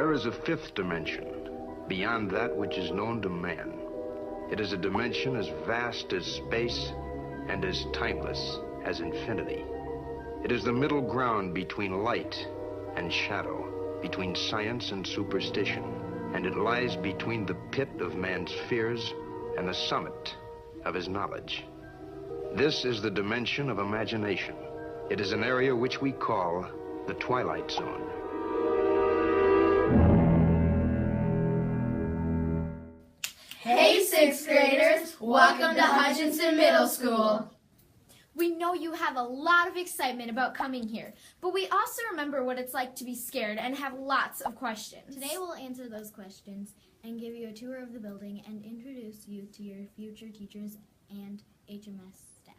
There is a fifth dimension, beyond that which is known to man. It is a dimension as vast as space and as timeless as infinity. It is the middle ground between light and shadow, between science and superstition, and it lies between the pit of man's fears and the summit of his knowledge. This is the dimension of imagination. It is an area which we call the Twilight Zone. Hey, sixth graders! Welcome to Hutchinson Middle School. We know you have a lot of excitement about coming here, but we also remember what it's like to be scared and have lots of questions. Today we'll answer those questions and give you a tour of the building and introduce you to your future teachers and HMS staff.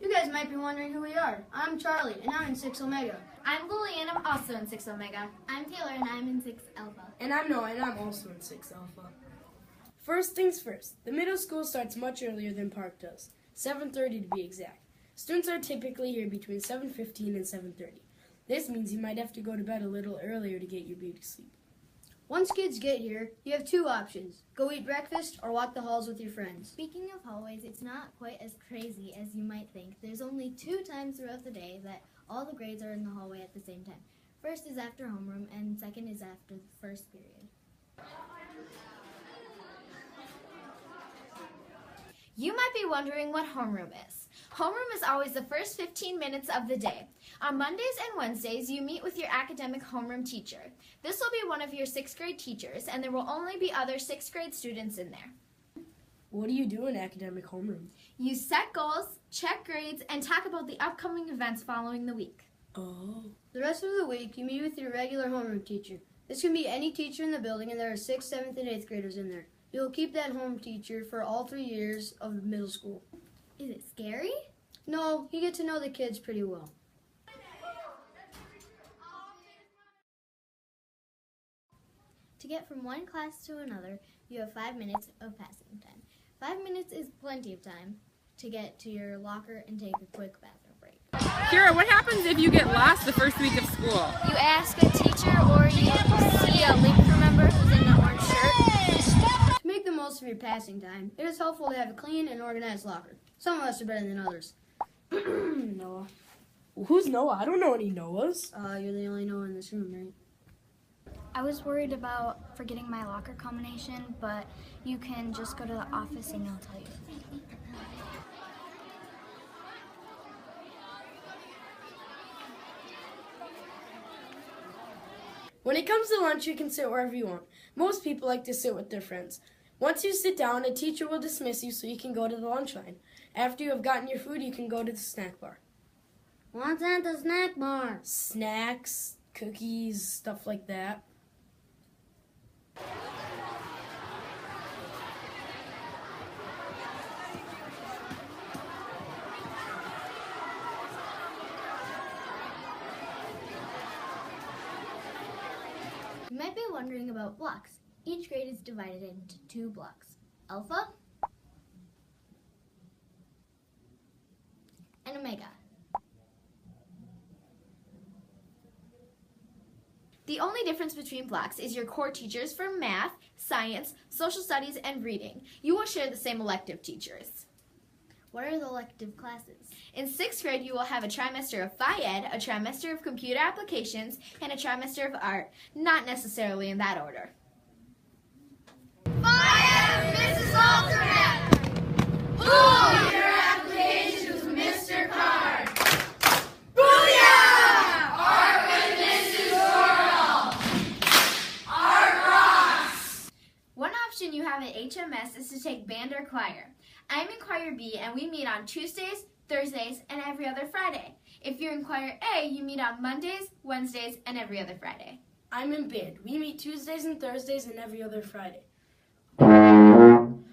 You guys might be wondering who we are. I'm Charlie, and I'm in 6 Omega. I'm Lily, and I'm also in 6 Omega. I'm Taylor, and I'm in 6 Alpha. And I'm Noah, and I'm also in 6 Alpha. First things first, the middle school starts much earlier than Park does, 7:30 to be exact. Students are typically here between 7:15 and 7:30. This means you might have to go to bed a little earlier to get your beauty sleep. Once kids get here, you have two options. Go eat breakfast or walk the halls with your friends. Speaking of hallways, it's not quite as crazy as you might think. There's only 2 times throughout the day that all the grades are in the hallway at the same time. First is after homeroom, and second is after the first period. You might be wondering what homeroom is. Homeroom is always the first 15 minutes of the day. On Mondays and Wednesdays, you meet with your academic homeroom teacher. This will be one of your 6th grade teachers, and there will only be other 6th grade students in there. What do you do in academic homeroom? You set goals, check grades, and talk about the upcoming events following the week. Oh. The rest of the week, you meet with your regular homeroom teacher. This can be any teacher in the building, and there are 6th, 7th, and 8th graders in there. You will keep that home teacher for all 3 years of middle school. Is it scary? No, you get to know the kids pretty well. To get from one class to another, you have 5 minutes of passing time. 5 minutes is plenty of time to get to your locker and take a quick bathroom break. Kira, what happens if you get lost the first week of school? You ask a teacher or you see a link crew member who's in the orange shirt. To make the most of your passing time, it is helpful to have a clean and organized locker. Some of us are better than others. Noah. Who's Noah? I don't know any Noahs. You're the only Noah in this room, right? I was worried about forgetting my locker combination, but you can just go to the office and they'll tell you. When it comes to lunch, you can sit wherever you want. Most people like to sit with their friends. Once you sit down, a teacher will dismiss you so you can go to the lunch line. After you have gotten your food, you can go to the snack bar. What's at the snack bar? Snacks, cookies, stuff like that. You might be wondering about blocks. Each grade is divided into 2 blocks, Alpha and Omega. The only difference between blocks is your core teachers for math, science, social studies, and reading. You will share the same elective teachers. What are the elective classes? In 6th grade, you will have a trimester of Phi Ed, a trimester of computer applications, and a trimester of art, not necessarily in that order. Phi Ed, Mrs. Alternate! Pull your applications, Mr. Card! Booyah! Art with Mrs. Sorrell! Art rocks! One option you have at HMS is to take band or choir. I'm in choir B, and we meet on Tuesdays, Thursdays, and every other Friday. If you're in choir A, you meet on Mondays, Wednesdays, and every other Friday. I'm in band. We meet Tuesdays and Thursdays and every other Friday. And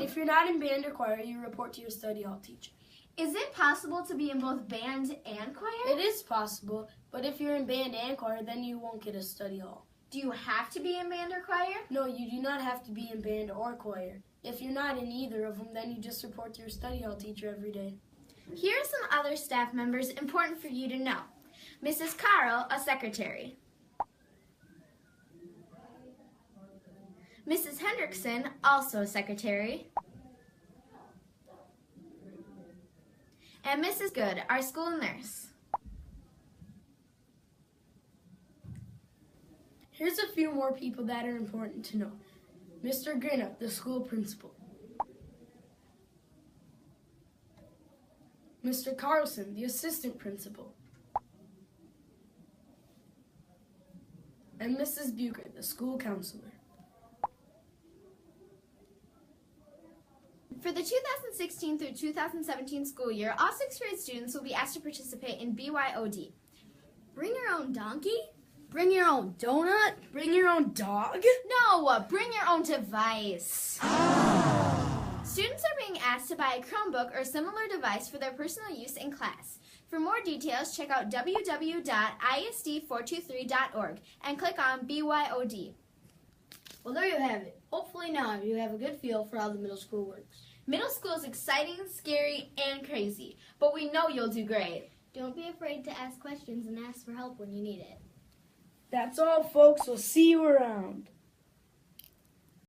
if you're not in band or choir, you report to your study hall teacher. Is it possible to be in both band and choir? It is possible, but if you're in band and choir, then you won't get a study hall. Do you have to be in band or choir? No, you do not have to be in band or choir. If you're not in either of them, then you just report to your study hall teacher every day. Here are some other staff members important for you to know. Mrs. Carl, a secretary. Mrs. Hendrickson, also a secretary. And Mrs. Good, our school nurse. Here's a few more people that are important to know. Mr. Grinna, the school principal. Mr. Carlson, the assistant principal. And Mrs. Bucher, the school counselor. For the 2016 through 2017 school year, all 6th grade students will be asked to participate in BYOD. Bring your own donkey? Bring your own donut? Bring your own dog? No, bring your own device. Students are being asked to buy a Chromebook or similar device for their personal use in class. For more details, check out www.isd423.org and click on BYOD. Well, there you have it. Hopefully now you have a good feel for how the middle school works. Middle school is exciting, scary, and crazy, but we know you'll do great. Don't be afraid to ask questions and ask for help when you need it. That's all, folks. We'll see you around.